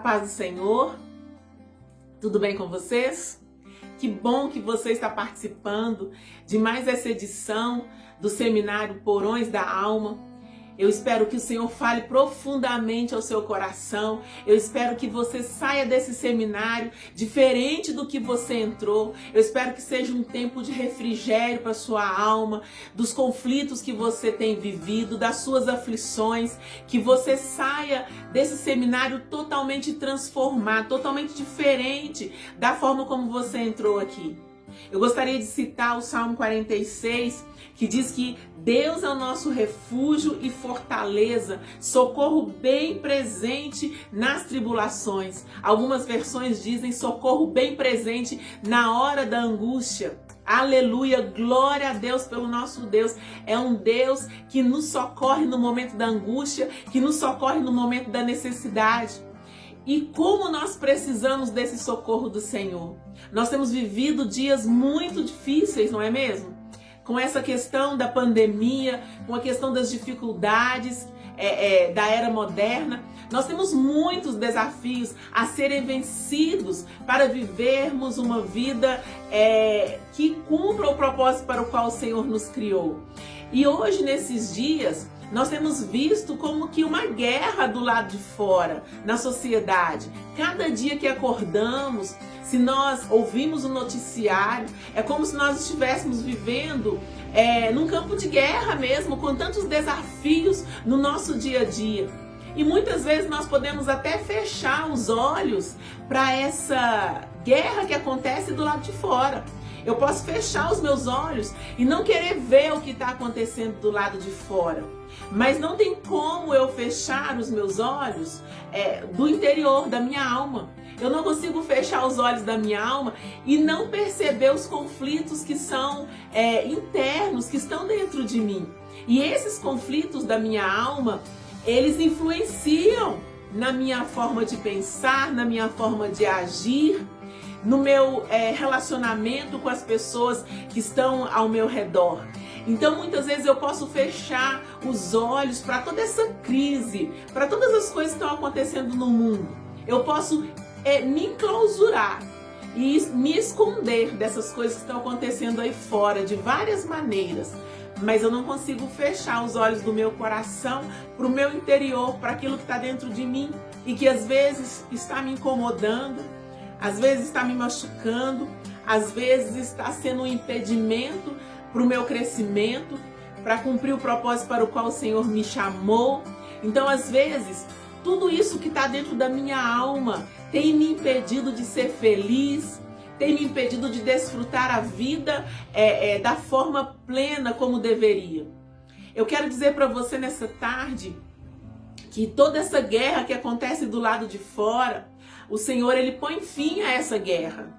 paz do Senhor, tudo bem com vocês? Que bom que você está participando de mais essa edição do Seminário Porões da Alma. Eu espero que o Senhor fale profundamente ao seu coração. Eu espero que você saia desse seminário diferente do que você entrou. Eu espero que seja um tempo de refrigério para a sua alma, dos conflitos que você tem vivido, das suas aflições, que você saia desse seminário totalmente transformado, totalmente diferente da forma como você entrou aqui. Eu gostaria de citar o Salmo 46, que diz que Deus é o nosso refúgio e fortaleza, socorro bem presente nas tribulações. Algumas versões dizem socorro bem presente na hora da angústia. Aleluia, glória a Deus pelo nosso Deus. É um Deus que nos socorre no momento da angústia, que nos socorre no momento da necessidade. E como nós precisamos desse socorro do Senhor. Nós temos vivido dias muito difíceis, não é mesmo? Com essa questão da pandemia, com a questão das dificuldades da era moderna. Nós temos muitos desafios a serem vencidos para vivermos uma vida que cumpra o propósito para o qual o Senhor nos criou. E hoje, nesses dias, nós temos visto como que uma guerra do lado de fora, na sociedade. Cada dia que acordamos, se nós ouvimos o noticiário, é como se nós estivéssemos vivendo num campo de guerra mesmo, com tantos desafios no nosso dia a dia. E muitas vezes nós podemos até fechar os olhos para essa guerra que acontece do lado de fora. Eu posso fechar os meus olhos e não querer ver o que está acontecendo do lado de fora. Mas não tem como eu fechar os meus olhos do interior, da minha alma. Eu não consigo fechar os olhos da minha alma e não perceber os conflitos que são internos, que estão dentro de mim. E esses conflitos da minha alma, eles influenciam na minha forma de pensar, na minha forma de agir, no meu relacionamento com as pessoas que estão ao meu redor. Então muitas vezes eu posso fechar os olhos para toda essa crise, para todas as coisas que estão acontecendo no mundo. Eu posso me enclausurar e me esconder dessas coisas que estão acontecendo aí fora de várias maneiras. Mas eu não consigo fechar os olhos do meu coração para o meu interior, para aquilo que está dentro de mim e que às vezes está me incomodando, às vezes está me machucando, às vezes está sendo um impedimento para o meu crescimento, para cumprir o propósito para o qual o Senhor me chamou. Então, às vezes, tudo isso que está dentro da minha alma tem me impedido de ser feliz, tem me impedido de desfrutar a vida da forma plena como deveria. Eu quero dizer para você nessa tarde que toda essa guerra que acontece do lado de fora, o Senhor, Ele põe fim a essa guerra.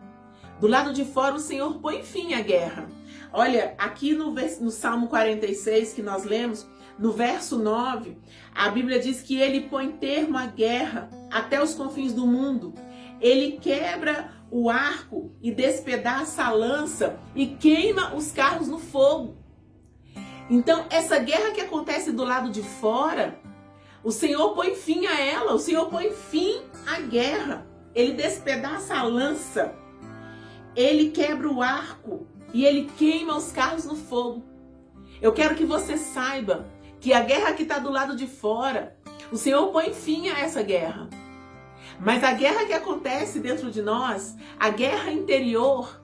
Do lado de fora, o Senhor põe fim à guerra. Olha, aqui no Salmo 46 que nós lemos, no verso 9, a Bíblia diz que Ele põe termo à guerra até os confins do mundo. Ele quebra o arco e despedaça a lança e queima os carros no fogo. Então, essa guerra que acontece do lado de fora, o Senhor põe fim a ela, o Senhor põe fim à guerra. Ele despedaça a lança, Ele quebra o arco e Ele queima os carros no fogo. Eu quero que você saiba que a guerra que está do lado de fora, o Senhor põe fim a essa guerra. Mas a guerra que acontece dentro de nós, a guerra interior,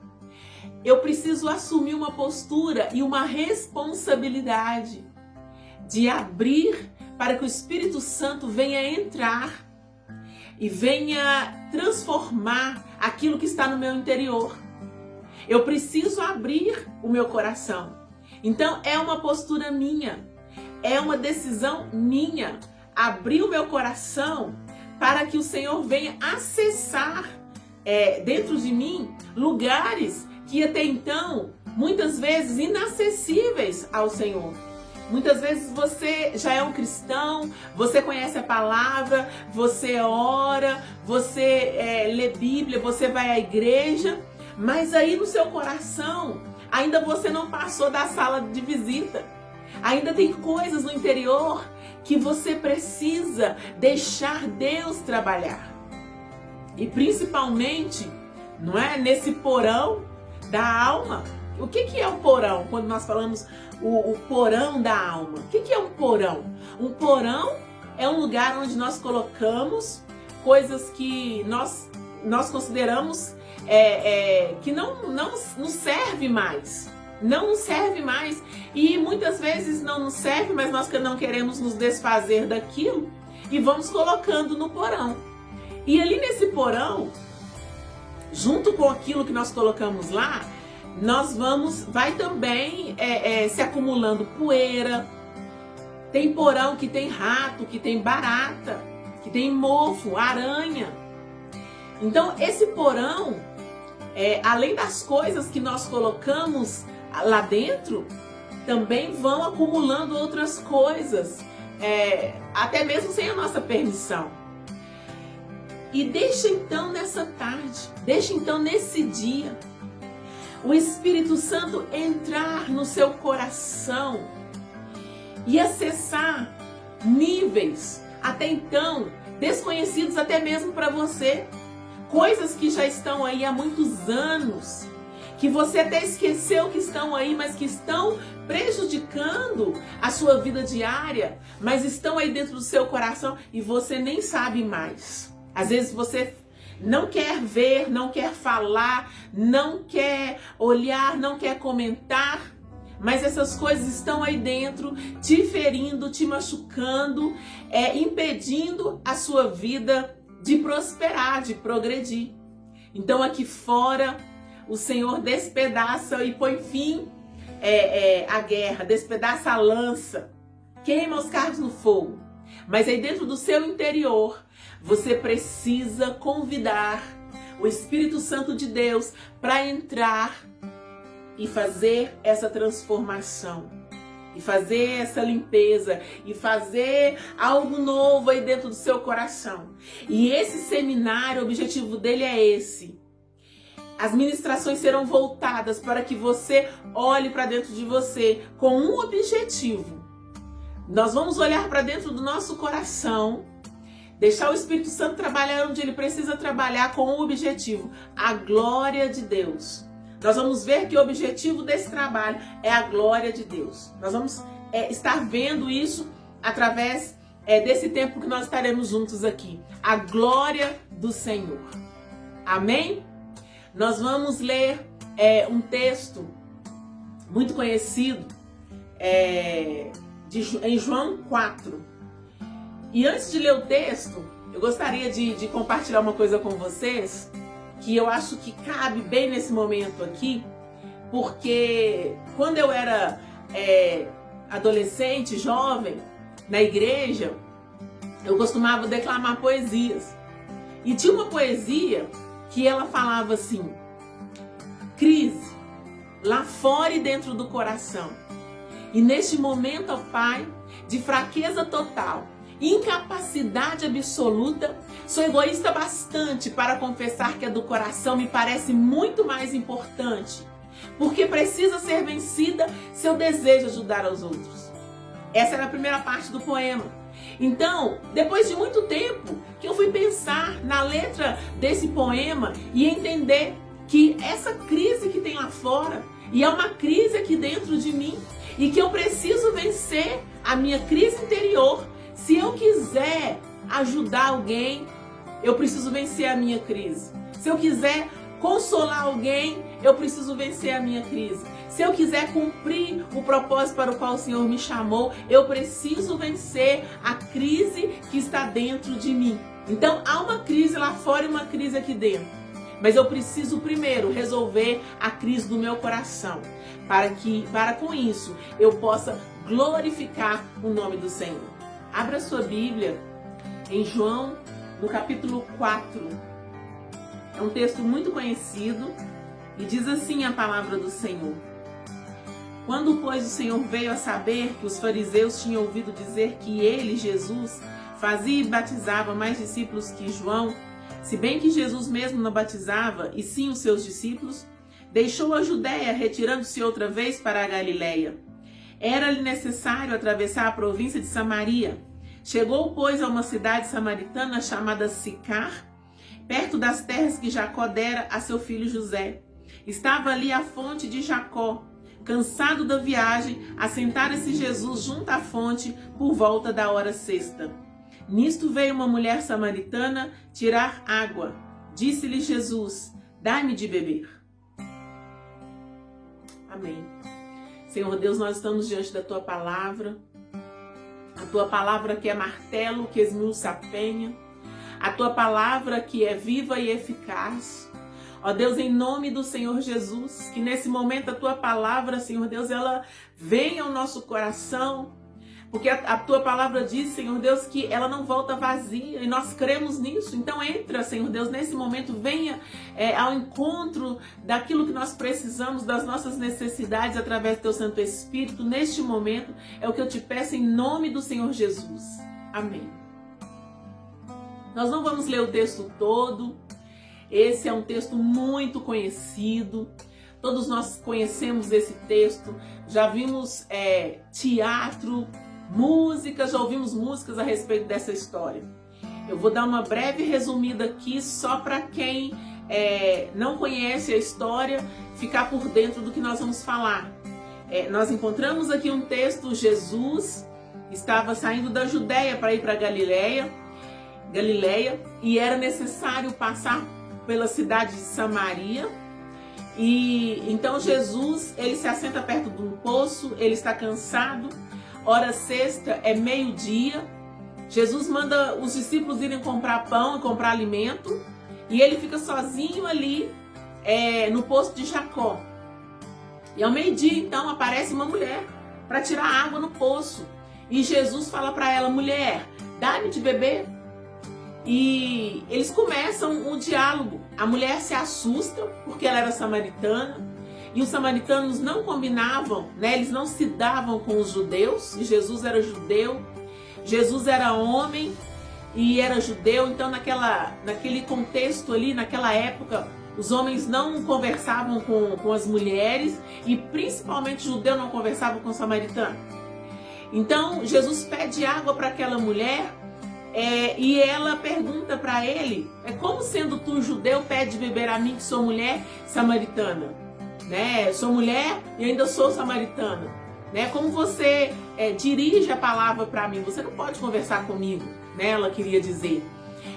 eu preciso assumir uma postura e uma responsabilidade de abrir para que o Espírito Santo venha entrar e venha transformar aquilo que está no meu interior. Eu preciso abrir o meu coração. Então é uma postura minha, é uma decisão minha, abrir o meu coração para que o Senhor venha acessar dentro de mim lugares que até então, muitas vezes, inacessíveis ao Senhor. Muitas vezes você já é um cristão, você conhece a palavra, você ora, você lê Bíblia, você vai à igreja, mas aí no seu coração ainda você não passou da sala de visita. Ainda tem coisas no interior que você precisa deixar Deus trabalhar. E principalmente, não é, nesse porão da alma. O que é o porão? Quando nós falamos o porão da alma. O que é um porão? Um porão é um lugar onde nós colocamos coisas que nós consideramos que não nos serve mais. Não nos serve mais. E muitas vezes não nos serve, mas nós não queremos nos desfazer daquilo e vamos colocando no porão. E ali nesse porão, junto com aquilo que nós colocamos lá, vai também se acumulando poeira. Tem porão que tem rato, que tem barata, que tem mofo, aranha. Então esse porão, além das coisas que nós colocamos lá dentro, também vão acumulando outras coisas, até mesmo sem a nossa permissão. E deixa então nessa tarde, deixa então nesse dia, o Espírito Santo entrar no seu coração e acessar níveis até então desconhecidos até mesmo para você. Coisas que já estão aí há muitos anos, que você até esqueceu que estão aí, mas que estão prejudicando a sua vida diária, mas estão aí dentro do seu coração e você nem sabe mais. Às vezes você não quer ver, não quer falar, não quer olhar, não quer comentar, mas essas coisas estão aí dentro, te ferindo, te machucando, impedindo a sua vida de prosperar, de progredir. Então aqui fora, o Senhor despedaça e põe fim à guerra, despedaça a lança, queima os carros no fogo. Mas aí dentro do seu interior, você precisa convidar o Espírito Santo de Deus para entrar e fazer essa transformação, e fazer essa limpeza, e fazer algo novo aí dentro do seu coração. E esse seminário, o objetivo dele é esse. As ministrações serão voltadas para que você olhe para dentro de você com um objetivo. Nós vamos olhar para dentro do nosso coração, deixar o Espírito Santo trabalhar onde ele precisa trabalhar com um objetivo, a glória de Deus. Nós vamos ver que o objetivo desse trabalho é a glória de Deus. Nós vamos estar vendo isso através desse tempo que nós estaremos juntos aqui. A glória do Senhor. Amém? Nós vamos ler um texto muito conhecido em João 4. E antes de ler o texto, eu gostaria de compartilhar uma coisa com vocês que eu acho que cabe bem nesse momento aqui, porque quando eu era adolescente, jovem, na igreja, eu costumava declamar poesias. E tinha uma poesia que ela falava assim: crise, lá fora e dentro do coração. E neste momento, ó Pai, de fraqueza total, incapacidade absoluta, sou egoísta bastante para confessar que a do coração me parece muito mais importante, porque precisa ser vencida se eu desejo ajudar aos outros. Essa era a primeira parte do poema. Então, depois de muito tempo que eu fui pensar na letra desse poema e entender que essa crise que tem lá fora, e é uma crise aqui dentro de mim, e que eu preciso vencer a minha crise interior. Se eu quiser ajudar alguém, eu preciso vencer a minha crise. Se eu quiser consolar alguém, eu preciso vencer a minha crise. Se eu quiser cumprir o propósito para o qual o Senhor me chamou, eu preciso vencer a crise que está dentro de mim. Então há uma crise lá fora e uma crise aqui dentro. Mas eu preciso primeiro resolver a crise do meu coração, para com isso eu possa glorificar o nome do Senhor. Abra sua Bíblia em João, no capítulo 4. É um texto muito conhecido e diz assim a palavra do Senhor: quando, pois, o Senhor veio a saber que os fariseus tinham ouvido dizer que ele, Jesus, fazia e batizava mais discípulos que João, se bem que Jesus mesmo não batizava, e sim os seus discípulos, deixou a Judéia, retirando-se outra vez para a Galileia. Era-lhe necessário atravessar a província de Samaria. Chegou, pois, a uma cidade samaritana chamada Sicar, perto das terras que Jacó dera a seu filho José. Estava ali a fonte de Jacó. Cansado da viagem, assentara-se Jesus junto à fonte por volta da hora sexta. Nisto veio uma mulher samaritana tirar água. Disse-lhe Jesus: dai-me de beber. Amém. Senhor Deus, nós estamos diante da Tua palavra. A Tua palavra que é martelo, que esmiuça a penha. A Tua palavra que é viva e eficaz. Ó Deus, em nome do Senhor Jesus, que nesse momento a Tua palavra, Senhor Deus, ela venha ao nosso coração, porque a Tua palavra diz, Senhor Deus, que ela não volta vazia, e nós cremos nisso. Então entra, Senhor Deus, nesse momento, venha ao encontro daquilo que nós precisamos, das nossas necessidades, através do Teu Santo Espírito, neste momento, é o que eu te peço em nome do Senhor Jesus. Amém. Nós não vamos ler o texto todo. Esse é um texto muito conhecido, todos nós conhecemos esse texto, já vimos teatro, música, já ouvimos músicas a respeito dessa história. Eu vou dar uma breve resumida aqui, só para quem não conhece a história, ficar por dentro do que nós vamos falar. Nós encontramos aqui um texto, Jesus estava saindo da Judéia para ir para Galileia, e era necessário passar pela cidade de Samaria, e então Jesus, ele se assenta perto de um poço, ele está cansado, hora sexta, é meio-dia, Jesus manda os discípulos irem comprar pão e comprar alimento, e ele fica sozinho ali no poço de Jacó. E ao meio-dia, então, aparece uma mulher para tirar água no poço, e Jesus fala para ela: mulher, dá-me de beber. E eles começam um diálogo. A mulher se assusta porque ela era samaritana e os samaritanos não combinavam, né? Eles não se davam com os judeus, e Jesus era judeu, Jesus era homem e era judeu, então naquele contexto ali, naquela época, os homens não conversavam com as mulheres e principalmente o judeu não conversava com o samaritano. Então Jesus pede água para aquela mulher. E ela pergunta para ele: como sendo tu judeu pede beber a mim que sou mulher samaritana, né? Sou mulher e ainda sou samaritana, né? Como você dirige a palavra para mim? Você não pode conversar comigo, né? Ela queria dizer.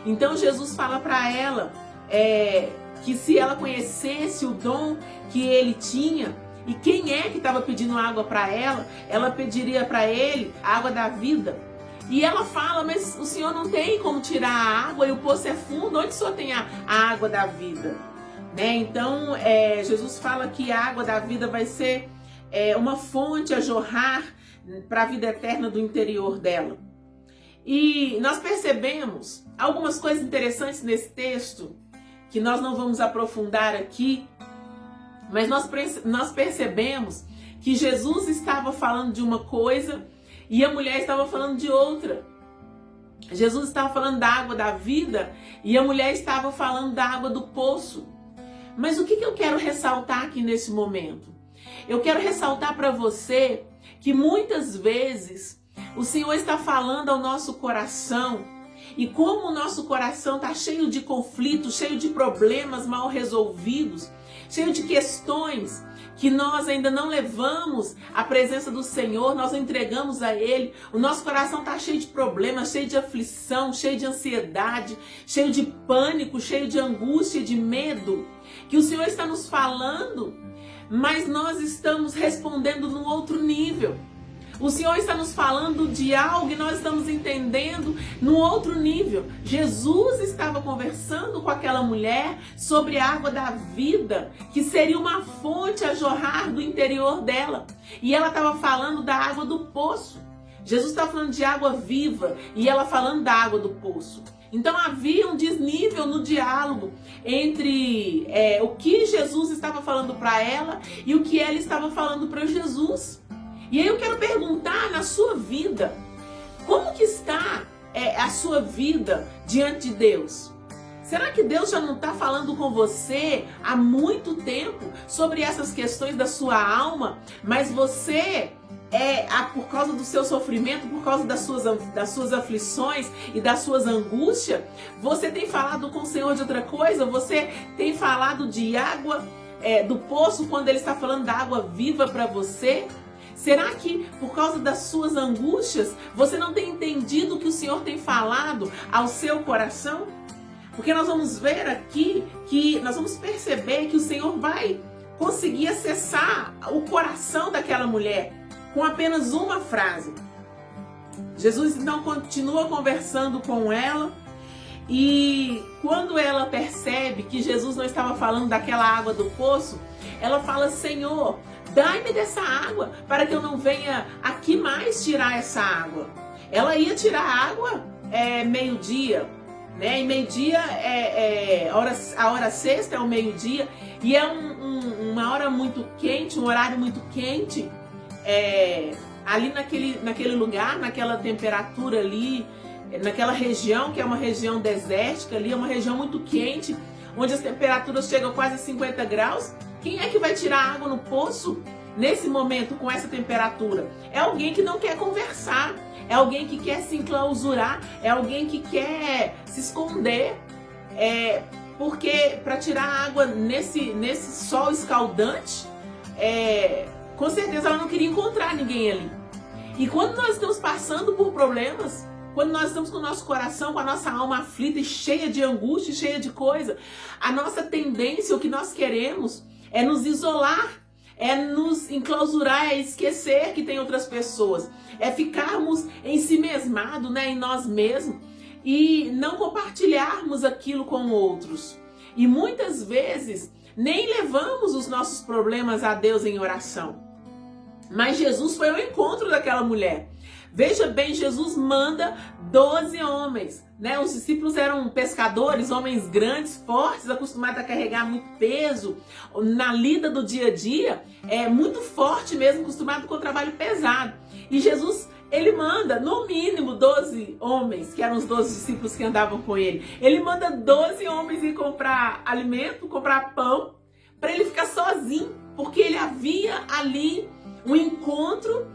Então Jesus fala para ela que se ela conhecesse o dom que ele tinha e quem é que estava pedindo água para ela, ela pediria para ele a água da vida. E ela fala: mas o Senhor não tem como tirar a água e o poço é fundo, onde o Senhor tem a água da vida? Né? Então, Jesus fala que a água da vida vai ser uma fonte a jorrar para a vida eterna do interior dela. E nós percebemos algumas coisas interessantes nesse texto, que nós não vamos aprofundar aqui, mas nós percebemos que Jesus estava falando de uma coisa e a mulher estava falando de outra. Jesus estava falando da água da vida e a mulher estava falando da água do poço. Mas o que eu quero ressaltar aqui nesse momento? Eu quero ressaltar para você que muitas vezes o Senhor está falando ao nosso coração, e como o nosso coração está cheio de conflitos, cheio de problemas mal resolvidos, cheio de questões que nós ainda não levamos à presença do Senhor, nós não entregamos a Ele. O nosso coração está cheio de problemas, cheio de aflição, cheio de ansiedade, cheio de pânico, cheio de angústia, de medo, que o Senhor está nos falando, mas nós estamos respondendo num outro nível. O Senhor está nos falando de algo e nós estamos entendendo num outro nível. Jesus estava conversando com aquela mulher sobre a água da vida, que seria uma fonte a jorrar do interior dela. E ela estava falando da água do poço. Jesus estava falando de água viva e ela falando da água do poço. Então havia um desnível no diálogo entre o que Jesus estava falando para ela e o que ela estava falando para Jesus. E aí eu quero perguntar, na sua vida, como que está a sua vida diante de Deus? Será que Deus já não está falando com você há muito tempo sobre essas questões da sua alma, mas você por causa do seu sofrimento, por causa das suas aflições e das suas angústias, você tem falado com o Senhor de outra coisa? Você tem falado de água do poço quando Ele está falando da água viva para você? Será que por causa das suas angústias você não tem entendido o que o Senhor tem falado ao seu coração? Porque nós vamos ver aqui que nós vamos perceber que o Senhor vai conseguir acessar o coração daquela mulher com apenas uma frase. Jesus então continua conversando com ela, e quando ela percebe que Jesus não estava falando daquela água do poço, ela fala: Senhor, dai-me dessa água para que eu não venha aqui mais tirar essa água. Ela ia tirar água meio-dia, né? E meio-dia a hora sexta é o meio-dia, e é uma hora muito quente, um horário muito quente. Ali naquele lugar, naquela temperatura ali, naquela região que é uma região desértica ali, é uma região muito quente, onde as temperaturas chegam a quase 50 graus. Quem é que vai tirar água no poço nesse momento com essa temperatura? É alguém que não quer conversar, é alguém que quer se enclausurar, é alguém que quer se esconder, porque para tirar água nesse sol escaldante, com certeza ela não queria encontrar ninguém ali. E quando nós estamos passando por problemas, quando nós estamos com o nosso coração, com a nossa alma aflita e cheia de angústia, cheia de coisa, a nossa tendência, o que nós queremos é nos isolar, é nos enclausurar, é esquecer que tem outras pessoas, é ficarmos em si mesmado, né, em nós mesmos, e não compartilharmos aquilo com outros. E muitas vezes nem levamos os nossos problemas a Deus em oração. Mas Jesus foi ao encontro daquela mulher. Veja bem, Jesus manda 12 homens, né? Os discípulos eram pescadores, homens grandes, fortes, acostumados a carregar muito peso. Na lida do dia a dia, muito forte mesmo, acostumado com o trabalho pesado. E Jesus, ele manda, no mínimo, 12 homens, que eram os 12 discípulos que andavam com ele. Ele manda 12 homens ir comprar alimento, comprar pão, para ele ficar sozinho, porque ele havia ali um encontro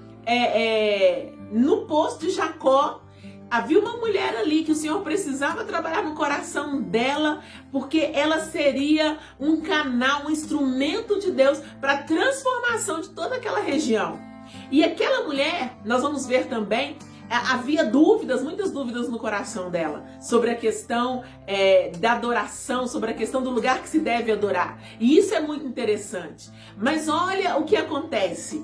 no poço de Jacó. Havia uma mulher ali que o Senhor precisava trabalhar no coração dela, porque ela seria um canal, um instrumento de Deus para a transformação de toda aquela região. E aquela mulher, nós vamos ver também, havia dúvidas, muitas dúvidas no coração dela, sobre a questão da adoração, sobre a questão do lugar que se deve adorar. E isso é muito interessante. Mas olha o que acontece.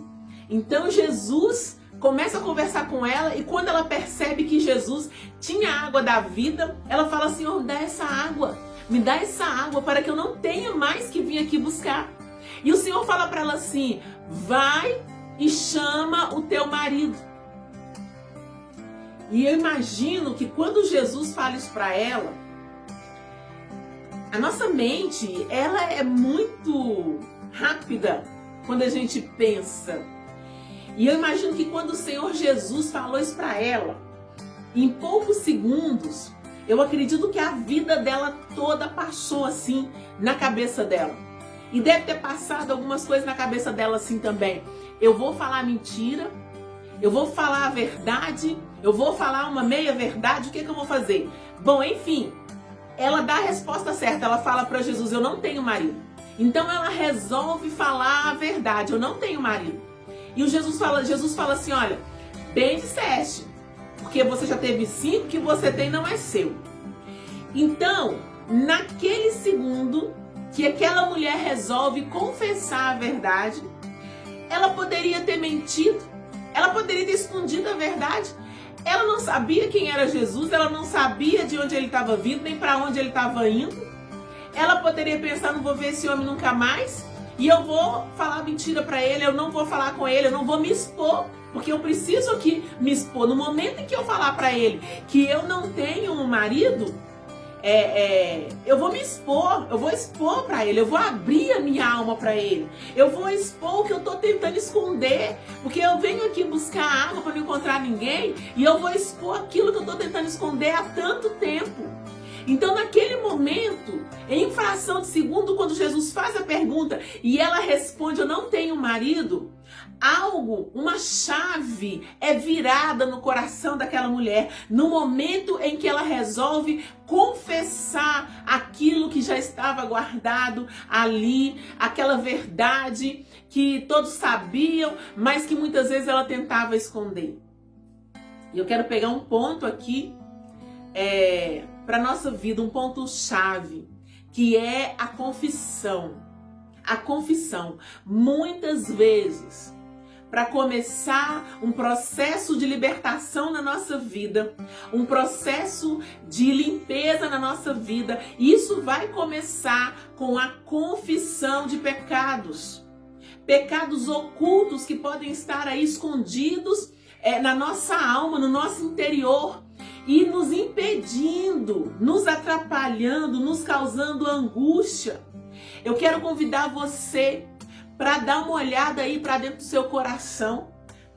Então Jesus começa a conversar com ela, e quando ela percebe que Jesus tinha a água da vida, ela fala: Senhor, dá essa água, me dá essa água para que eu não tenha mais que vir aqui buscar. E o Senhor fala para ela assim: vai e chama o teu marido. E eu imagino que quando Jesus fala isso para ela, a nossa mente, ela é muito rápida quando a gente pensa. E eu imagino que quando o Senhor Jesus falou isso para ela, em poucos segundos, eu acredito que a vida dela toda passou assim na cabeça dela. E deve ter passado algumas coisas na cabeça dela assim também. Eu vou falar mentira, eu vou falar a verdade, eu vou falar uma meia verdade, o que eu vou fazer? Bom, enfim, ela dá a resposta certa, ela fala para Jesus: eu não tenho marido. Então ela resolve falar a verdade: eu não tenho marido. E Jesus fala assim: olha, bem disseste, porque você já teve 5, que você tem não é seu. Então, naquele segundo que aquela mulher resolve confessar a verdade, ela poderia ter mentido, ela poderia ter escondido a verdade. Ela não sabia quem era Jesus, ela não sabia de onde ele estava vindo, nem para onde ele estava indo. Ela poderia pensar: não vou ver esse homem nunca mais, e eu vou falar mentira para ele, eu não vou falar com ele, eu não vou me expor, porque eu preciso aqui me expor. No momento em que eu falar para ele que eu não tenho um marido, eu vou me expor, eu vou expor para ele, eu vou abrir a minha alma para ele, eu vou expor o que eu estou tentando esconder, porque eu venho aqui buscar água para não encontrar ninguém, e eu vou expor aquilo que eu estou tentando esconder há tanto tempo. Então, naquele momento, em fração de segundo, quando Jesus faz a pergunta e ela responde, eu não tenho marido, uma chave é virada no coração daquela mulher, no momento em que ela resolve confessar aquilo que já estava guardado ali, aquela verdade que todos sabiam, mas que muitas vezes ela tentava esconder. E eu quero pegar um ponto aqui para a nossa vida, um ponto-chave, que é a confissão. A confissão. Muitas vezes, para começar um processo de libertação na nossa vida, um processo de limpeza na nossa vida, isso vai começar com a confissão de pecados. Pecados ocultos que podem estar aí escondidos na nossa alma, no nosso interior, e nos impedindo, nos atrapalhando, nos causando angústia. Eu quero convidar você para dar uma olhada aí para dentro do seu coração,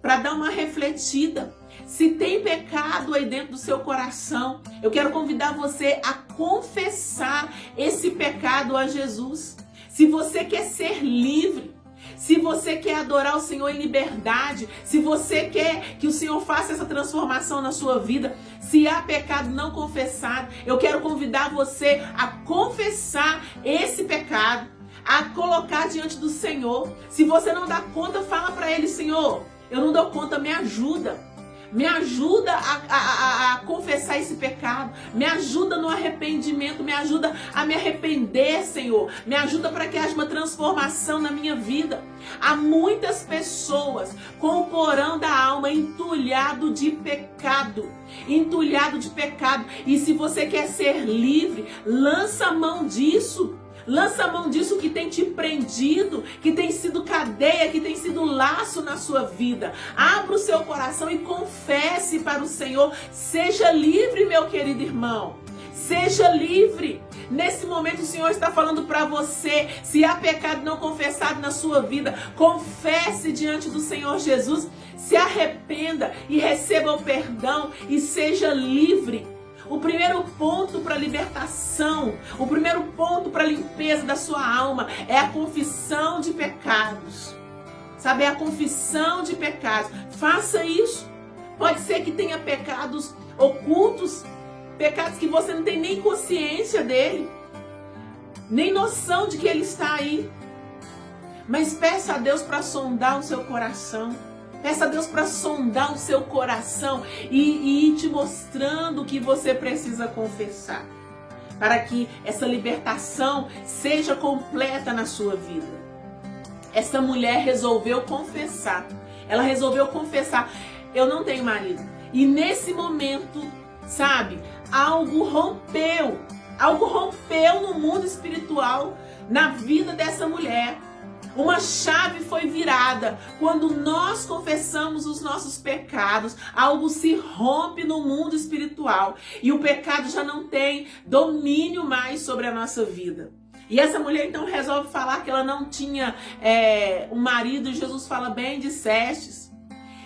para dar uma refletida. Se tem pecado aí dentro do seu coração, eu quero convidar você a confessar esse pecado a Jesus. Se você quer ser livre, se você quer adorar o Senhor em liberdade, se você quer que o Senhor faça essa transformação na sua vida, se há pecado não confessado, eu quero convidar você a confessar esse pecado, a colocar diante do Senhor. Se você não dá conta, fala para Ele, Senhor, eu não dou conta, me ajuda. Me ajuda a confessar esse pecado. Me ajuda no arrependimento. Me ajuda a me arrepender, Senhor. Me ajuda para que haja uma transformação na minha vida. Há muitas pessoas com o porão da alma entulhado de pecado. Entulhado de pecado. E se você quer ser livre, lança a mão disso. Lança a mão disso que tem te prendido, que tem sido cadeia, que tem sido laço na sua vida. Abra o seu coração e confesse para o Senhor. Seja livre, meu querido irmão. Seja livre. Nesse momento o Senhor está falando para você. Se há pecado não confessado na sua vida, confesse diante do Senhor Jesus. Se arrependa e receba o perdão e seja livre. O primeiro ponto para a libertação, o primeiro ponto para a limpeza da sua alma é a confissão de pecados. Sabe, é a confissão de pecados. Faça isso. Pode ser que tenha pecados ocultos, pecados que você não tem nem consciência dele, nem noção de que ele está aí. Mas peça a Deus para sondar o seu coração. Peça a Deus para sondar o seu coração e ir te mostrando o que você precisa confessar, para que essa libertação seja completa na sua vida. Essa mulher resolveu confessar. Ela resolveu confessar, eu não tenho marido. E nesse momento, sabe, algo rompeu no mundo espiritual, na vida dessa mulher. Uma chave foi virada. Quando nós confessamos os nossos pecados, algo se rompe no mundo espiritual e o pecado já não tem domínio mais sobre a nossa vida. E essa mulher então resolve falar que ela não tinha um marido, e Jesus fala, bem dissestes.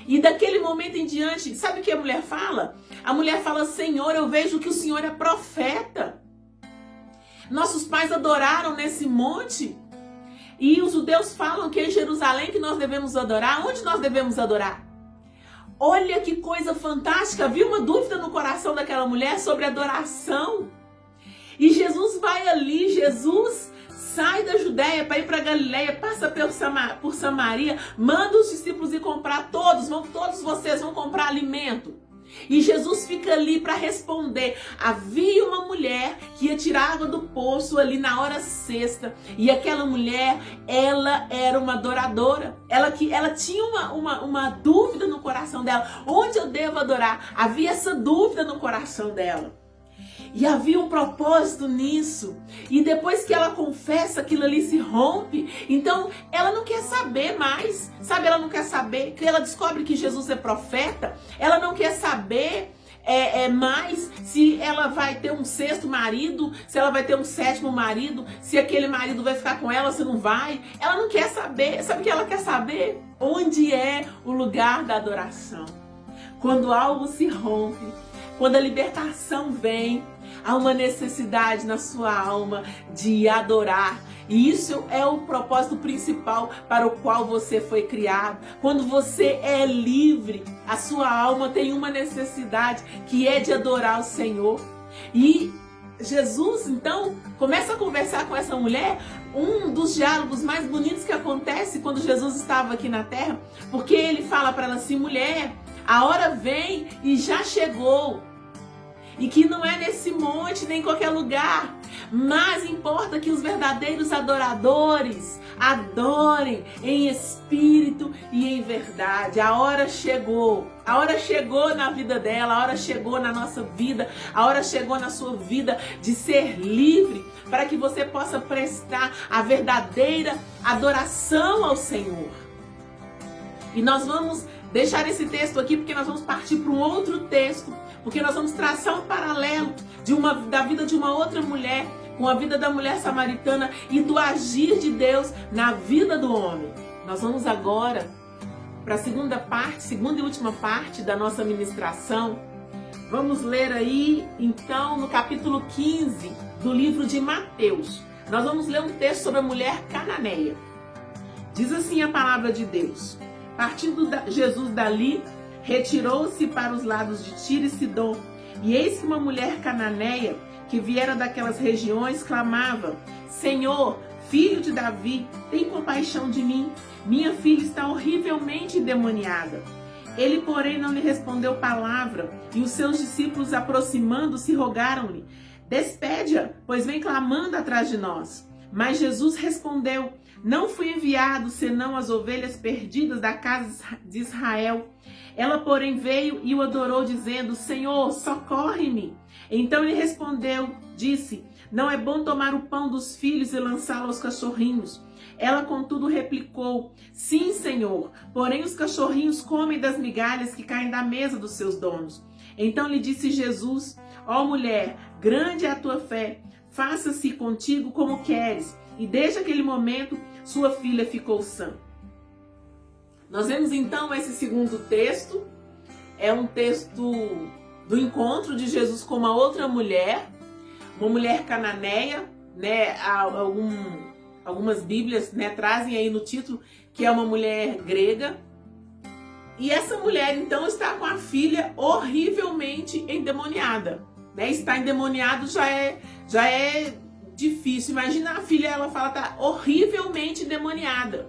E daquele momento em diante, sabe o que a mulher fala? A mulher fala, Senhor, eu vejo que o Senhor é profeta. Nossos pais adoraram nesse monte. E os judeus falam que é em Jerusalém que nós devemos adorar. Onde nós devemos adorar? Olha que coisa fantástica. Havia uma dúvida no coração daquela mulher sobre adoração. E Jesus vai ali, Jesus sai da Judéia para ir para Galileia, passa por Samaria, manda os discípulos ir comprar, todos vocês vão comprar alimento. E Jesus fica ali para responder. Havia uma mulher que ia tirar água do poço ali na hora sexta. E aquela mulher, ela era uma adoradora. Ela tinha uma dúvida no coração dela. Onde eu devo adorar? Havia essa dúvida no coração dela. E havia um propósito nisso. E depois que ela confessa, aquilo ali se rompe. Então, ela não quer saber mais. Sabe, ela não quer saber. Que ela descobre que Jesus é profeta. Ela não quer saber mais se ela vai ter um sexto marido, se ela vai ter um sétimo marido, se aquele marido vai ficar com ela, se não vai. Ela não quer saber. Sabe o que ela quer saber? Onde é o lugar da adoração? Quando algo se rompe, quando a libertação vem, Há uma necessidade na sua alma de adorar. E isso é o propósito principal para o qual você foi criado. Quando você é livre, a sua alma tem uma necessidade que é de adorar o Senhor. E Jesus, então, começa a conversar com essa mulher, um dos diálogos mais bonitos que acontece quando Jesus estava aqui na terra, porque ele fala para ela assim: mulher, a hora vem e já chegou. E que não é nesse monte, nem em qualquer lugar. Mas importa que os verdadeiros adoradores adorem em espírito e em verdade. A hora chegou. A hora chegou na vida dela, a hora chegou na nossa vida, a hora chegou na sua vida de ser livre, para que você possa prestar a verdadeira adoração ao Senhor. E nós vamos deixar esse texto aqui, porque nós vamos partir para um outro texto, porque nós vamos traçar um paralelo da vida de uma outra mulher com a vida da mulher samaritana e do agir de Deus na vida do homem. Nós vamos agora para a segunda e última parte da nossa ministração. Vamos ler aí, então, no capítulo 15 do livro de Mateus. Nós vamos ler um texto sobre a mulher cananeia. Diz assim a palavra de Deus: partindo Jesus dali, retirou-se para os lados de Tiro e Sidom, e eis que uma mulher cananeia, que viera daquelas regiões, clamava: Senhor, filho de Davi, tem compaixão de mim, minha filha está horrivelmente endemoniada. Ele, porém, não lhe respondeu palavra, e os seus discípulos, aproximando-se, rogaram-lhe: despede-a, pois vem clamando atrás de nós. Mas Jesus respondeu: não fui enviado senão as ovelhas perdidas da casa de Israel. Ela, porém, veio e o adorou, dizendo: Senhor, socorre-me. Então ele respondeu, disse: não é bom tomar o pão dos filhos e lançá-lo aos cachorrinhos. Ela, contudo, replicou: sim, Senhor, porém os cachorrinhos comem das migalhas que caem da mesa dos seus donos. Então lhe disse Jesus: ó mulher, grande é a tua fé, faça-se contigo como queres. E desde aquele momento, sua filha ficou sã. Nós vemos então esse segundo texto, é um texto do encontro de Jesus com uma outra mulher, uma mulher cananeia, né? Algumas Bíblias, né, trazem aí no título que é uma mulher grega. E essa mulher então está com a filha horrivelmente endemoniada, né? Estar endemoniado já é difícil. Imagina a filha, ela fala, tá horrivelmente endemoniada.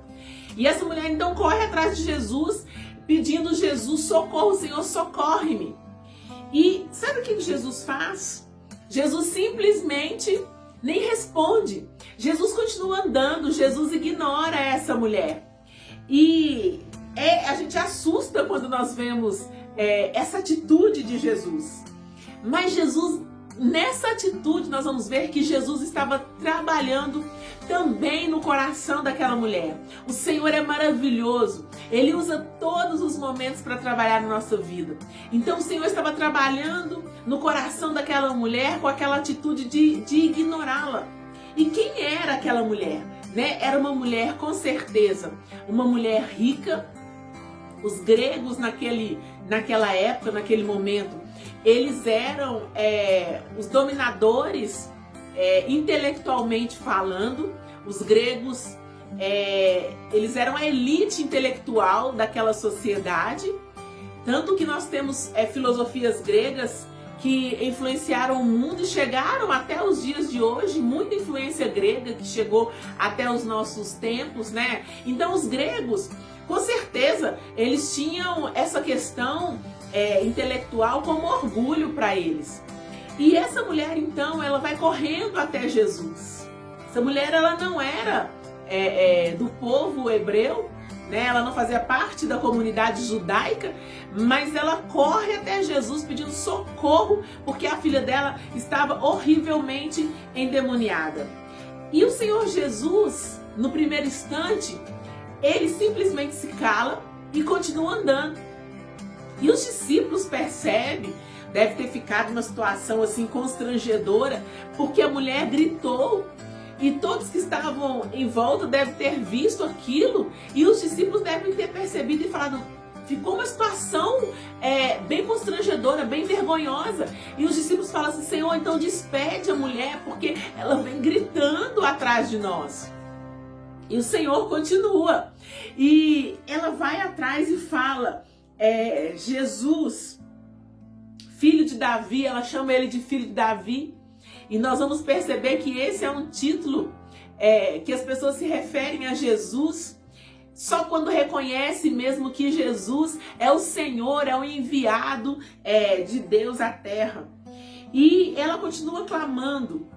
E essa mulher então corre atrás de Jesus, pedindo: Jesus, socorro, Senhor, socorre-me. E sabe o que Jesus faz? Jesus simplesmente nem responde. Jesus continua andando, Jesus ignora essa mulher. E a gente assusta quando nós vemos essa atitude de Jesus. Mas Jesus, nessa atitude, nós vamos ver que Jesus estava trabalhando também no coração daquela mulher. O Senhor é maravilhoso. Ele usa todos os momentos para trabalhar na nossa vida. Então o Senhor estava trabalhando no coração daquela mulher com aquela atitude de ignorá-la. E quem era aquela mulher? Né? Era uma mulher, com certeza, uma mulher rica. Os gregos naquela época, naquele momento, eles eram os dominadores intelectualmente falando. Os gregos, eles eram a elite intelectual daquela sociedade. Tanto que nós temos filosofias gregas que influenciaram o mundo e chegaram até os dias de hoje. Muita influência grega que chegou até os nossos tempos, né? Então os gregos, com certeza, eles tinham essa questão intelectual como orgulho para eles. E essa mulher, então, ela vai correndo até Jesus. Essa mulher, ela não era do povo hebreu, né? Ela não fazia parte da comunidade judaica, mas ela corre até Jesus pedindo socorro, porque a filha dela estava horrivelmente endemoniada. E o Senhor Jesus, no primeiro instante, ele simplesmente se cala e continua andando. E os discípulos percebem, deve ter ficado uma situação assim constrangedora, porque a mulher gritou e todos que estavam em volta devem ter visto aquilo, e os discípulos devem ter percebido e falado: ficou uma situação bem constrangedora, bem vergonhosa. E os discípulos falam assim: Senhor, então despede a mulher, porque ela vem gritando atrás de nós. E o Senhor continua. E ela vai atrás e fala: Jesus, filho de Davi, ela chama ele de filho de Davi. E nós vamos perceber que esse é um título que as pessoas se referem a Jesus só quando reconhece mesmo que Jesus é o Senhor, é o enviado de Deus à terra. E ela continua clamando.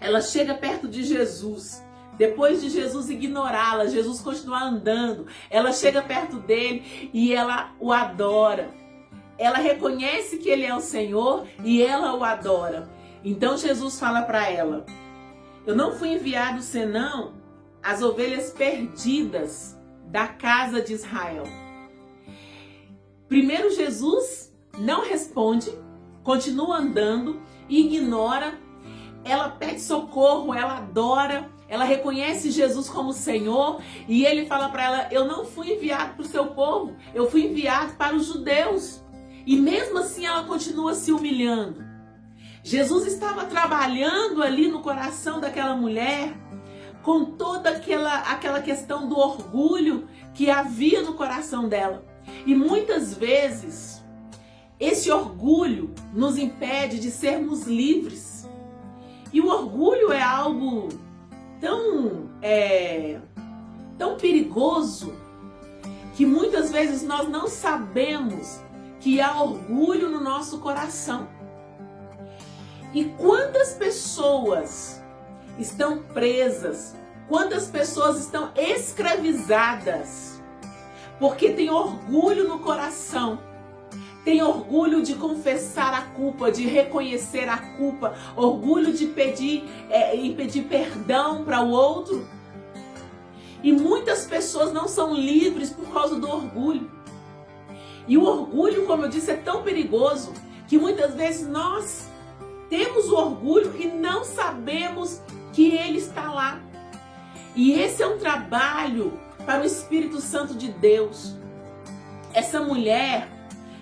Ela chega perto de Jesus. Depois de Jesus ignorá-la, Jesus continua andando. Ela chega perto dele e ela o adora. Ela reconhece que ele é o Senhor e ela o adora. Então Jesus fala para ela: eu não fui enviado senão as ovelhas perdidas da casa de Israel. Primeiro Jesus não responde, continua andando, ignora. Ela pede socorro, ela adora, ela reconhece Jesus como Senhor e ele fala para ela: eu não fui enviado para o seu povo, eu fui enviado para os judeus. E mesmo assim ela continua se humilhando. Jesus estava trabalhando ali no coração daquela mulher com toda aquela questão do orgulho que havia no coração dela. E muitas vezes esse orgulho nos impede de sermos livres. E o orgulho é algo tão perigoso que muitas vezes nós não sabemos que há orgulho no nosso coração. E quantas pessoas estão presas, quantas pessoas estão escravizadas, porque tem orgulho no coração, tem orgulho de confessar a culpa, de reconhecer a culpa, orgulho de pedir perdão para o outro. E muitas pessoas não são livres por causa do orgulho. E o orgulho, como eu disse, é tão perigoso que muitas vezes nós temos o orgulho e não sabemos que ele está lá. E esse é um trabalho para o Espírito Santo de Deus. Essa mulher,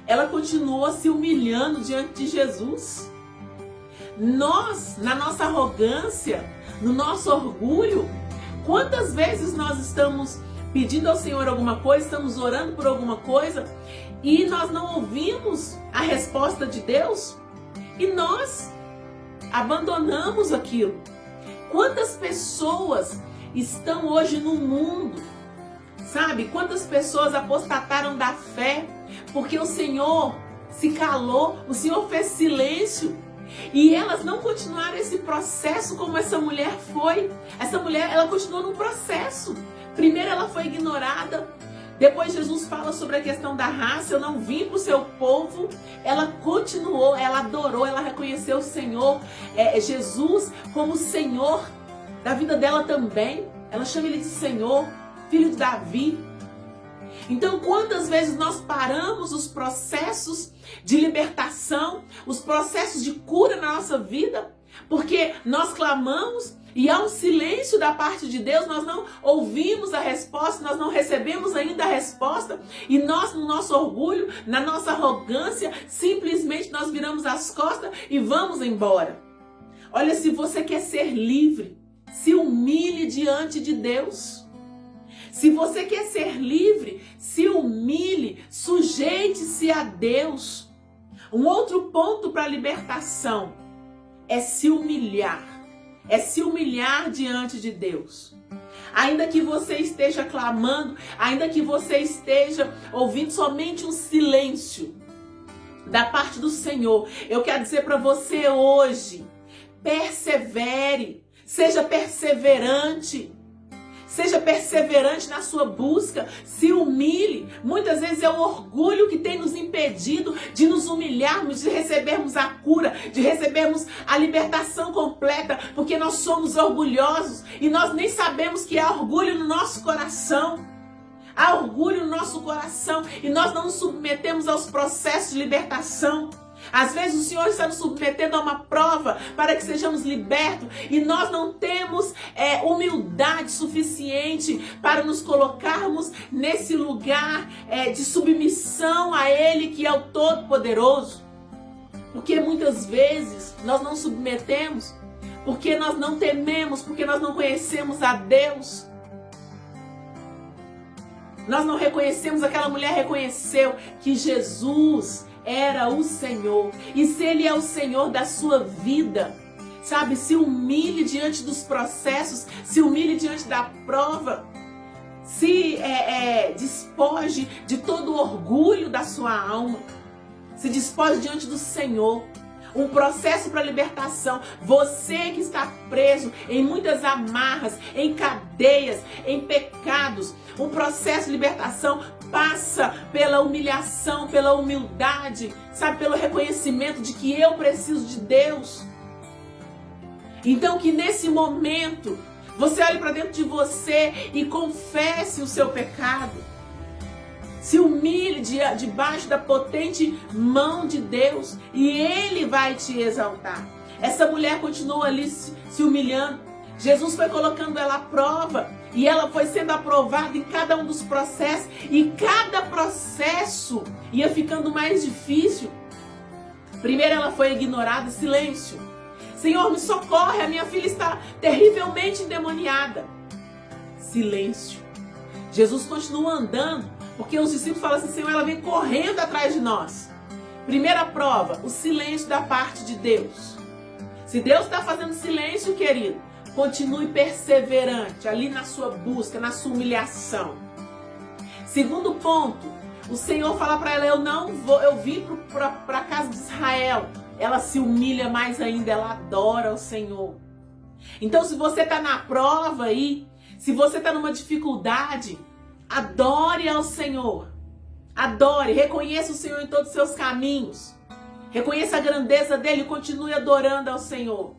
ela continuou se humilhando diante de Jesus. Nós, na nossa arrogância, no nosso orgulho, quantas vezes nós estamos pedindo ao Senhor alguma coisa, estamos orando por alguma coisa e nós não ouvimos a resposta de Deus e nós abandonamos aquilo. Quantas pessoas estão hoje no mundo, sabe? Quantas pessoas apostataram da fé porque o Senhor se calou, o Senhor fez silêncio e elas não continuaram esse processo como essa mulher foi. Essa mulher, ela continuou no processo. Primeiro ela foi ignorada, depois Jesus fala sobre a questão da raça: eu não vim para o seu povo. Ela continuou, ela adorou, ela reconheceu o Senhor, Jesus como Senhor da vida dela também. Ela chama ele de Senhor, filho de Davi. Então quantas vezes nós paramos os processos de libertação, os processos de cura na nossa vida, porque nós clamamos e há um silêncio da parte de Deus, nós não ouvimos a resposta, nós não recebemos ainda a resposta, e nós, no nosso orgulho, na nossa arrogância, simplesmente nós viramos as costas e vamos embora. Olha, se você quer ser livre, se humilhe diante de Deus. Se você quer ser livre, se humilhe, sujeite-se a Deus. Um outro ponto para a libertação é se humilhar. É se humilhar diante de Deus. Ainda que você esteja clamando, ainda que você esteja ouvindo somente um silêncio da parte do Senhor, eu quero dizer para você hoje: persevere, seja perseverante. Seja perseverante na sua busca, se humilhe. Muitas vezes é o orgulho que tem nos impedido de nos humilharmos, de recebermos a cura, de recebermos a libertação completa, porque nós somos orgulhosos e nós nem sabemos que há orgulho no nosso coração. Há orgulho no nosso coração e nós não nos submetemos aos processos de libertação. Às vezes o Senhor está nos submetendo a uma prova para que sejamos libertos e nós não temos humildade autoridade suficiente para nos colocarmos nesse lugar de submissão a Ele, que é o Todo-Poderoso. Porque muitas vezes nós não submetemos, porque nós não tememos, porque nós não conhecemos a Deus. Nós não reconhecemos, aquela mulher reconheceu que Jesus era o Senhor. E se Ele é o Senhor da sua vida, sabe, se humilhe diante dos processos, se humilhe diante da prova, se despoje de todo o orgulho da sua alma, se despoje diante do Senhor. Um processo para libertação. Você que está preso em muitas amarras, em cadeias, em pecados. Um processo de libertação passa pela humilhação, pela humildade, sabe, pelo reconhecimento de que eu preciso de Deus. Então que nesse momento você olhe para dentro de você e confesse o seu pecado. Se humilhe debaixo da potente mão de Deus e Ele vai te exaltar. Essa mulher continua ali se humilhando. Jesus foi colocando ela à prova e ela foi sendo aprovada em cada um dos processos. E cada processo ia ficando mais difícil. Primeiro ela foi ignorada, silêncio. Senhor, me socorre, a minha filha está terrivelmente endemoniada. Silêncio. Jesus continua andando. Porque os discípulos falam assim, Senhor, ela vem correndo atrás de nós. Primeira prova, o silêncio da parte de Deus. Se Deus está fazendo silêncio, querido, continue perseverante ali na sua busca, na sua humilhação. Segundo ponto, o Senhor fala para ela, eu vim para a casa de Israel. Ela se humilha mais ainda, ela adora o Senhor. Então, se você está na prova aí, se você está numa dificuldade, adore ao Senhor. Adore, reconheça o Senhor em todos os seus caminhos. Reconheça a grandeza dele e continue adorando ao Senhor.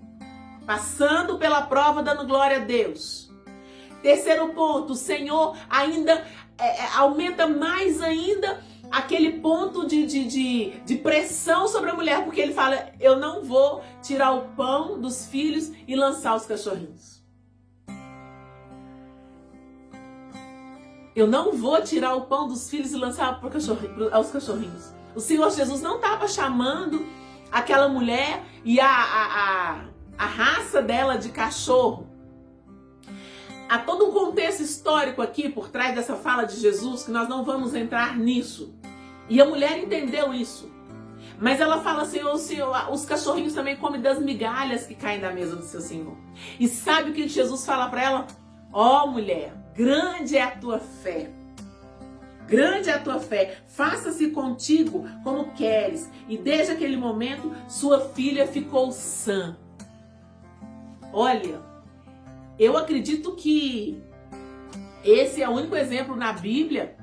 Passando pela prova, dando glória a Deus. Terceiro ponto, o Senhor ainda aumenta mais ainda aquele ponto de pressão sobre a mulher. Porque ele fala, eu não vou tirar o pão dos filhos e lançar os cachorrinhos. Eu não vou tirar o pão dos filhos e lançar aos cachorrinhos. O Senhor Jesus não estava chamando aquela mulher e a raça dela de cachorro. Há todo um contexto histórico aqui por trás dessa fala de Jesus que nós não vamos entrar nisso. E a mulher entendeu isso. Mas ela fala, Senhor, os cachorrinhos também comem das migalhas que caem da mesa do seu Senhor. E sabe o que Jesus fala para ela? Ó, mulher, grande é a tua fé. Grande é a tua fé. Faça-se contigo como queres. E desde aquele momento, sua filha ficou sã. Olha, eu acredito que esse é o único exemplo na Bíblia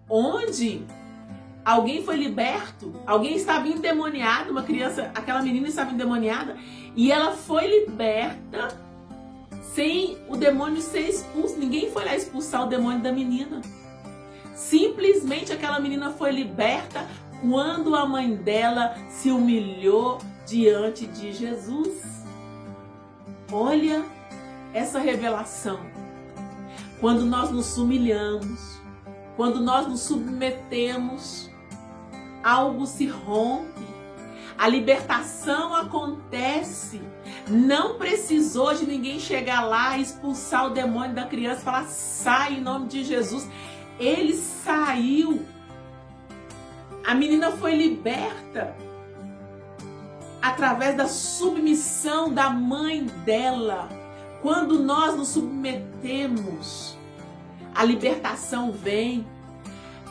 onde alguém foi liberto, alguém estava endemoniado, uma criança, aquela menina estava endemoniada, e ela foi liberta sem o demônio ser expulso. Ninguém foi lá expulsar o demônio da menina. Simplesmente aquela menina foi liberta quando a mãe dela se humilhou diante de Jesus. Olha essa revelação. Quando nós nos humilhamos, quando nós nos submetemos, algo se rompe. A libertação acontece. Não precisou de ninguém chegar lá e expulsar o demônio da criança e falar, sai em nome de Jesus. Ele saiu. A menina foi liberta através da submissão da mãe dela. Quando nós nos submetemos, a libertação vem.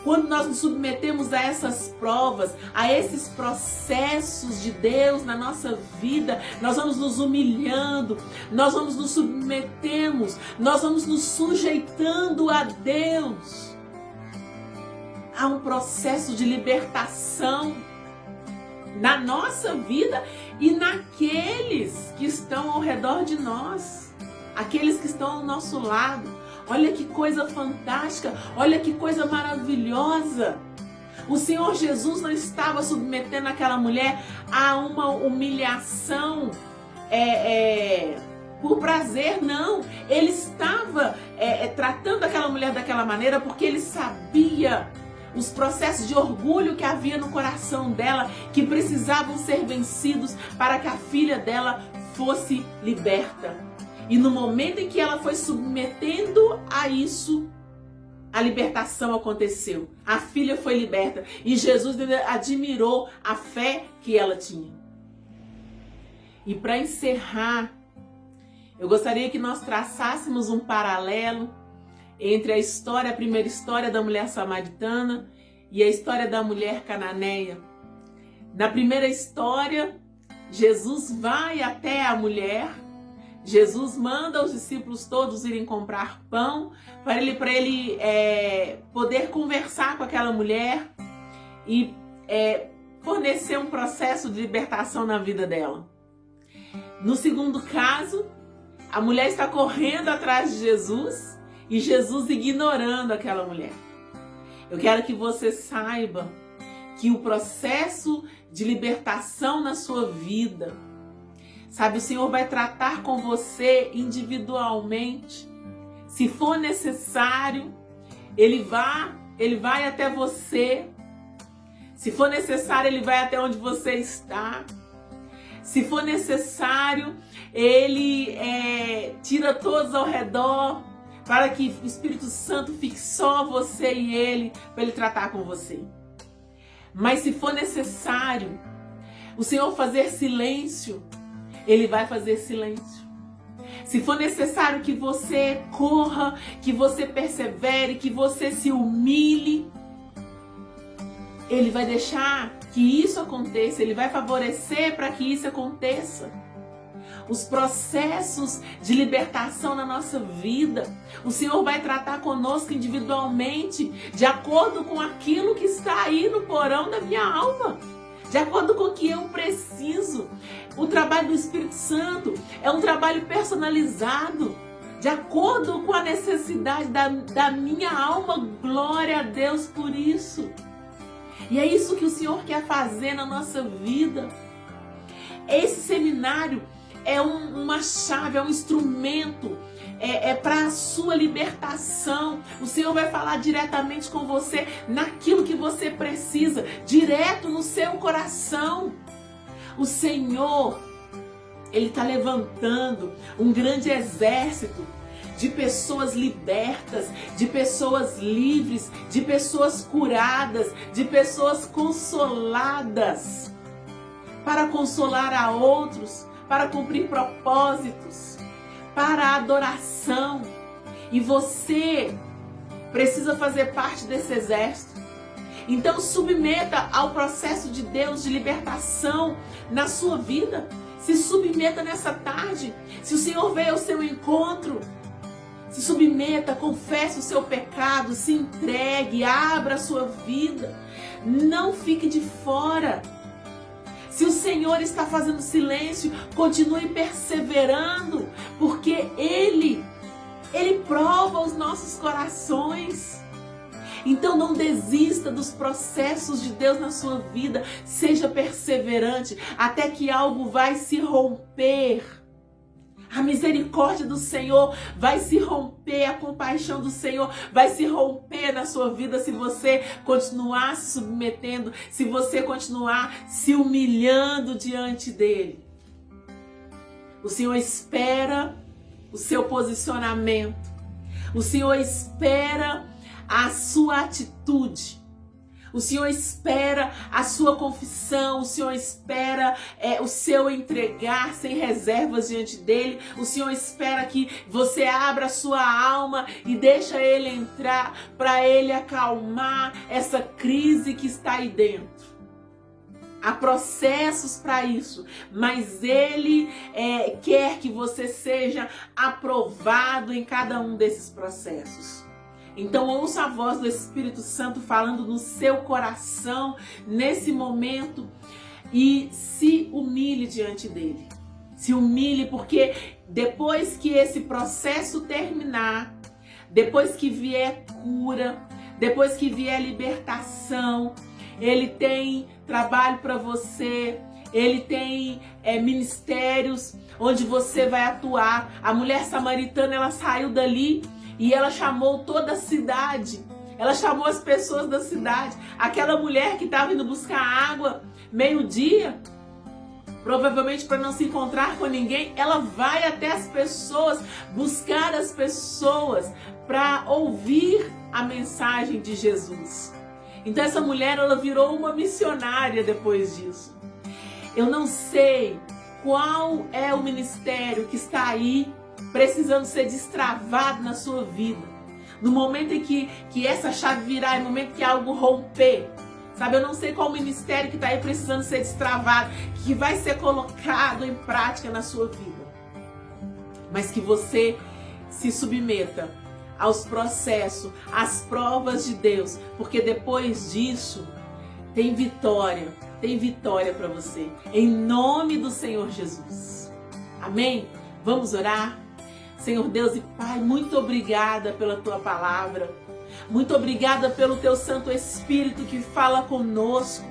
Quando nós nos submetemos a essas provas, a esses processos de Deus na nossa vida, nós vamos nos humilhando, nós vamos nos submetendo, nós vamos nos sujeitando a Deus. Há um processo de libertação na nossa vida e naqueles que estão ao redor de nós, aqueles que estão ao nosso lado. Olha que coisa fantástica, olha que coisa maravilhosa. O Senhor Jesus não estava submetendo aquela mulher a uma humilhação por prazer, não. Ele estava daquela maneira porque ele sabia os processos de orgulho que havia no coração dela, que precisavam ser vencidos para que a filha dela fosse liberta. E no momento em que ela foi submetendo a isso, a libertação aconteceu. A filha foi liberta e Jesus admirou a fé que ela tinha. E para encerrar, eu gostaria que nós traçássemos um paralelo entre a primeira história da mulher samaritana e a história da mulher cananeia. Na primeira história, Jesus vai até a mulher, Jesus manda os discípulos todos irem comprar pão para ele poder conversar com aquela mulher e fornecer um processo de libertação na vida dela. No segundo caso, a mulher está correndo atrás de Jesus e Jesus ignorando aquela mulher. Eu quero que você saiba que o processo de libertação na sua vida, sabe, o Senhor vai tratar com você individualmente. Se for necessário, Ele vai até você. Se for necessário, Ele vai até onde você está. Se for necessário, Ele tira todos ao redor para que o Espírito Santo fique só você e Ele, para Ele tratar com você. Mas se for necessário o Senhor fazer silêncio, Ele vai fazer silêncio. Se for necessário que você corra, que você persevere, que você se humilhe, Ele vai deixar que isso aconteça, Ele vai favorecer para que isso aconteça. Os processos de libertação na nossa vida, o Senhor vai tratar conosco individualmente, de acordo com aquilo que está aí no porão da minha alma, de acordo com o que eu preciso. O trabalho do Espírito Santo é um trabalho personalizado, de acordo com a necessidade da minha alma. Glória a Deus por isso. E é isso que o Senhor quer fazer na nossa vida. Esse seminário é uma chave, é um instrumento, para a sua libertação. O Senhor vai falar diretamente com você naquilo que você precisa, direto no seu coração. O Senhor, Ele está levantando um grande exército de pessoas libertas, de pessoas livres, de pessoas curadas, de pessoas consoladas, para consolar a outros, para cumprir propósitos, para a adoração. E você precisa fazer parte desse exército. Então submeta ao processo de Deus de libertação na sua vida. Se submeta nessa tarde. Se o Senhor veio ao seu encontro, se submeta, confesse o seu pecado, se entregue, abra a sua vida. Não fique de fora. Se o Senhor está fazendo silêncio, continue perseverando, porque Ele prova os nossos corações. Então não desista dos processos de Deus na sua vida, seja perseverante, até que algo vai se romper. A misericórdia do Senhor vai se romper, a compaixão do Senhor vai se romper na sua vida se você continuar se submetendo, se você continuar se humilhando diante dEle. O Senhor espera o seu posicionamento, o Senhor espera a sua atitude. O Senhor espera a sua confissão, o Senhor espera o seu entregar sem reservas diante dele. O Senhor espera que você abra a sua alma e deixa ele entrar para ele acalmar essa crise que está aí dentro. Há processos para isso, mas ele quer que você seja aprovado em cada um desses processos. Então ouça a voz do Espírito Santo falando no seu coração nesse momento e se humilhe diante dele. Se humilhe, porque depois que esse processo terminar, depois que vier cura, depois que vier libertação, ele tem trabalho para você, ele tem ministérios onde você vai atuar. A mulher samaritana, ela saiu dali E ela chamou toda a cidade. Ela chamou as pessoas da cidade. Aquela mulher que estava indo buscar água meio-dia, provavelmente para não se encontrar com ninguém, ela vai até as pessoas, buscar as pessoas para ouvir a mensagem de Jesus. Então essa mulher, ela virou uma missionária depois disso. Eu não sei qual é o ministério que está aí precisando ser destravado na sua vida. No momento em que essa chave virar, no momento que algo romper, sabe? Eu não sei qual ministério que está aí precisando ser destravado, que vai ser colocado em prática na sua vida. Mas que você se submeta aos processos, às provas de Deus, porque depois disso tem vitória para você, em nome do Senhor Jesus. Amém? Vamos orar? Senhor Deus e Pai, muito obrigada pela Tua palavra, muito obrigada pelo Teu Santo Espírito que fala conosco.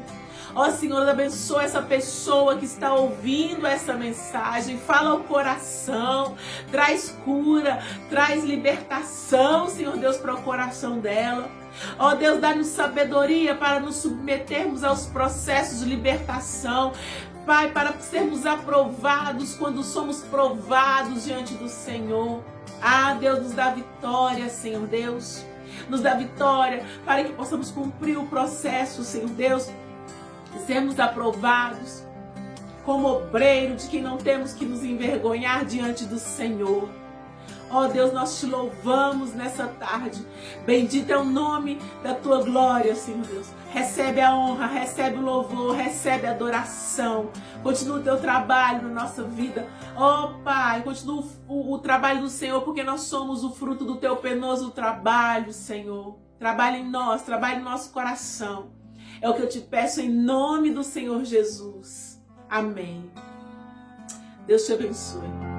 Ó Senhor, abençoa essa pessoa que está ouvindo essa mensagem, fala ao coração, traz cura, traz libertação, Senhor Deus, para o coração dela. Ó Deus, dá-nos sabedoria para nos submetermos aos processos de libertação, Pai, para sermos aprovados quando somos provados diante do Senhor. Ah, Deus, nos dá vitória, Senhor Deus. Nos dá vitória para que possamos cumprir o processo, Senhor Deus, e sermos aprovados como obreiro de quem não temos que nos envergonhar diante do Senhor. Ó Deus, nós te louvamos nessa tarde. Bendito é o nome da tua glória, Senhor Deus. Recebe a honra, recebe o louvor, recebe a adoração. Continua o teu trabalho na nossa vida. Ó Pai, continua o trabalho do Senhor, porque nós somos o fruto do teu penoso trabalho, Senhor. Trabalha em nós, trabalha em nosso coração. É o que eu te peço em nome do Senhor Jesus. Amém. Deus te abençoe.